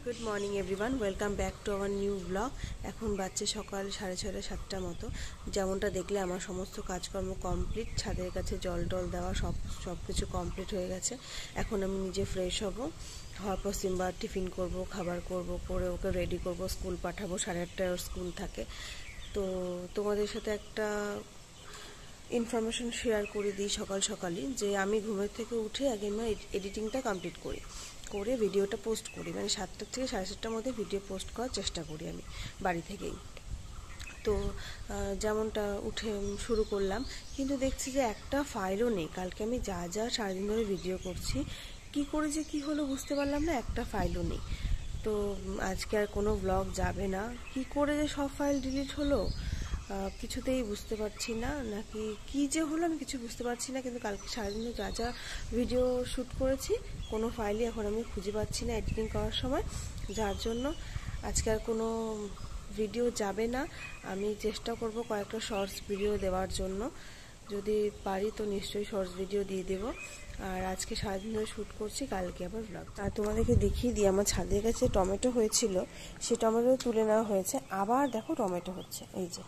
Good morning everyone, welcome back to our new blog. এখন বাজছে সকাল 6:30 7টার মতো। যেমনটা দেখলে আমার সমস্ত কাজকর্ম কমপ্লিট, ছাদের কাছে জল টল দেওয়া সব কিছু কমপ্লিট হয়ে গেছে। এখন আমি নিজে ফ্রেশ হওয়ার পর সিম্বার টিফিন করব, খাবার করব, করে ওকে রেডি করব, স্কুল পাঠাবো। 8:30টায় ওর স্কুল থাকে। তো তোমাদের সাথে একটা ইনফরমেশন শেয়ার করে দিই সকাল সকালই, যে আমি ঘুমের থেকে উঠে আগে আমার এডিটিংটা কমপ্লিট করে ভিডিওটা পোস্ট করি। মানে 7টা থেকে 7:30টার মধ্যে ভিডিও পোস্ট করার চেষ্টা করি আমি বাড়ি থেকেই। তো যেমনটা উঠে শুরু করলাম, কিন্তু দেখছি যে একটা ফাইলও নেই। কালকে আমি যা সারাদিন ধরে ভিডিও করছি, কি করে যে কি হলো বুঝতে পারলাম না, একটা ফাইলও নেই। তো আজকে আর কোনো ব্লগ যাবে না। কি করে যে সব ফাইল ডিলিট হলো কিছুতেই বুঝতে পারছি না, নাকি কি যে হলো আমি কিছু বুঝতে পারছি না। কিন্তু কালকে সারাদিন যা ভিডিও শ্যুট করেছি, কোনো ফাইলই এখন আমি খুঁজে পাচ্ছি না এডিটিং করার সময়, যার জন্য আজকে আর কোনো ভিডিও যাবে না। আমি চেষ্টা করব কয়েকটা শর্টস ভিডিও দেওয়ার জন্য, যদি পারি তো নিশ্চয়ই শর্টস ভিডিও দিয়ে দেবো। আর আজকে সারাদিন ধরে শ্যুট করছি, কালকে আবার ব্লগ। আর তোমাদেরকে দেখিয়ে দিই, আমার ছাদের কাছে টমেটো হয়েছিল, সে টমেটো তুলে নেওয়া হয়েছে। আবার দেখো টমেটো হচ্ছে, এই যে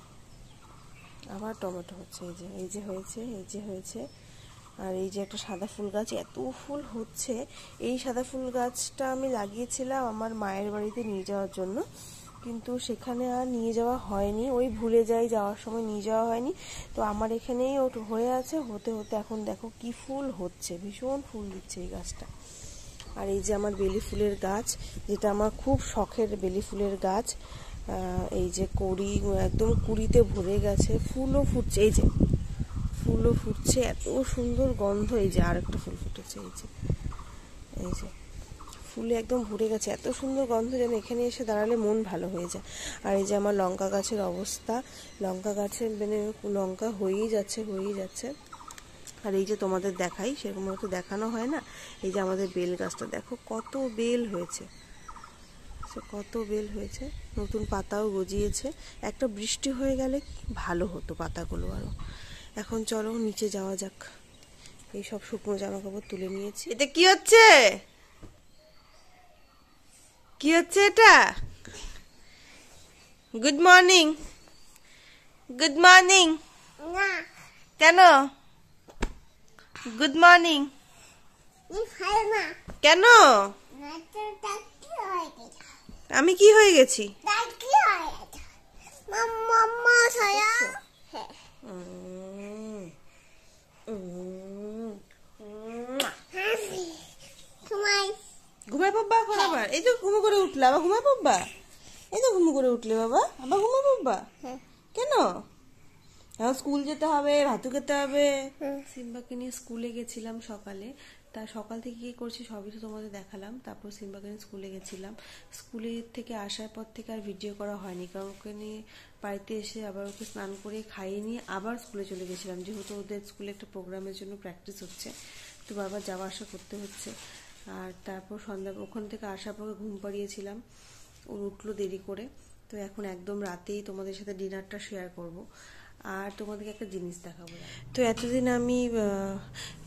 আবার টমেটো হচ্ছে, এই যে হয়েছে। আর এই যে একটা সাদা ফুল গাছ, এত ফুল হচ্ছে। এই সাদা ফুল গাছটা আমি লাগিয়েছিলাম আমার মায়ের বাড়িতে নিয়ে যাওয়ার জন্য, কিন্তু সেখানে আর নিয়ে যাওয়া হয়নি। ওই ভুলে যাওয়ার সময় নিয়ে যাওয়া হয়নি। তো আমার এখানেই হয়ে আছে, হতে এখন দেখো কি ফুল হচ্ছে, ভীষণ ফুল দিচ্ছে এই গাছটা। আর এই যে আমার বেলি ফুলের গাছ, যেটা আমার খুব শখের বেলি ফুলের গাছ, এই যে কড়ি একদম কুড়িতে ভরে গেছে, ফুলও ফুটছে। এই যে ফুলও ফুটছে, এত সুন্দর গন্ধ। এই যে আর একটা ফুল ফুটেছে, এই যে ফুলে একদম ভরে গেছে, এত সুন্দর গন্ধ যেন এখানে এসে দাঁড়ালে মন ভালো হয়ে যায়। আর এই যে আমার লঙ্কা গাছের অবস্থা, লঙ্কা গাছের মানে লঙ্কা হয়েই যাচ্ছে। আর এই যে তোমাদের দেখাই, সেরকম তো দেখানো হয় না। এই যে আমাদের বেল গাছটা দেখো, কত বেল হয়েছে, নতুন পাতাও গজিয়েছে। একটা বৃষ্টি হয়ে গেলে ভালো হতো পাতাগুলো আরো। এখন চলো নিচে যাওয়া যাক। এই সব শুকনো জামা কাপড় তুলে নিয়েছি। এটা কি হচ্ছে এটা? গুড মর্নিং কেন গুড মর্নিং কেন? আমি কি হয়ে গেছি? ঘুমায় পড়বা এখন আবার? এই তো ঘুমো করে উঠলে, আবার ঘুমায় পড়বা? এই তো ঘুমো করে উঠলে বাবা, আবার ঘুমায় পড়বা? কেন? এখন স্কুল যেতে হবে, ভাতু খেতে হবে। সিম্বাকে নিয়ে স্কুলে গেছিলাম সকালে। তা সকাল থেকে কি করছি সবই তো তোমাদের দেখালাম। তারপর সিম্বাকে নিয়ে স্কুলে গেছিলাম। স্কুলে থেকে আসার পর থেকে আর ভিডিও করা হয়নি, কারণ ওকে নিয়ে বাড়িতে এসে আবার ওকে স্নান করে খাইয়ে নিয়ে আবার স্কুলে চলে গেছিলাম, যেহেতু ওদের স্কুলে একটা প্রোগ্রামের জন্য প্র্যাকটিস হচ্ছে, তো বারবার যাওয়া আসা করতে হচ্ছে। আর তারপর সন্ধ্যা ওখান থেকে আসার পর ঘুম পাড়িয়েছিলাম, ও উঠলো দেরি করে। তো এখন একদম রাতেই তোমাদের সাথে ডিনারটা শেয়ার করব। আর তোমাদেরকে একটা জিনিস দেখাবো। তো এতদিন আমি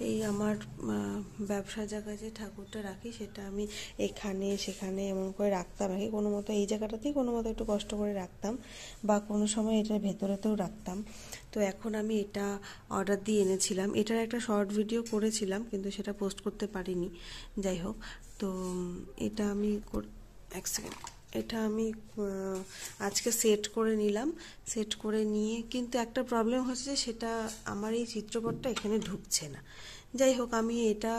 এই আমার ব্যবসার জায়গায় যে ঠাকুরটা রাখি, সেটা আমি এখানে সেখানে এমন করে রাখতাম আগে, কোনো মতো এই জায়গাটাতেই কোনো মতো একটু কষ্ট করে রাখতাম, বা কোনো সময় এটার ভেতরেতেও রাখতাম। তো এখন আমি এটা অর্ডার দিয়ে এনেছিলাম। এটার একটা শর্ট ভিডিও করেছিলাম, কিন্তু সেটা পোস্ট করতে পারিনি। যাই হোক, তো এটা আমি এক সেকেন্ড, এটা আমি আজকে সেট করে নিলাম। সেট করে নিয়ে কিন্তু একটা প্রবলেম হচ্ছে, সেটা আমার এই চিত্রপটটা এখানে ঢুকছে না। যাই হোক, আমি এটা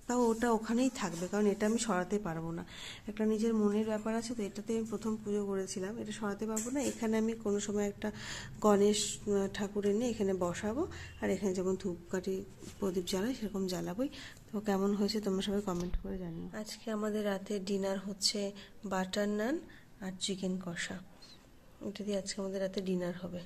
তাও ওটা ওখানেই থাকবে, কারণ এটা আমি সরাতে পারবো না। একটা নিজের মনের ব্যাপার আছে, তো এটাতে আমি প্রথম পুজো করেছিলাম, এটা সরাতে পারবো না। এখানে আমি কোনো সময় একটা গণেশ ঠাকুর এনে এখানে বসাবো, আর এখানে যেমন ধূপকাঠি প্রদীপ জ্বালাই সেরকম জ্বালাবোই। তো কেমন হয়েছে তোমরা সবাই কমেন্ট করে জানিও। আজকে আমাদের রাতে ডিনার হচ্ছে বাটার নান আর চিকেন কষা। এটা দিয়ে আজকে আমাদের রাতে ডিনার হবে।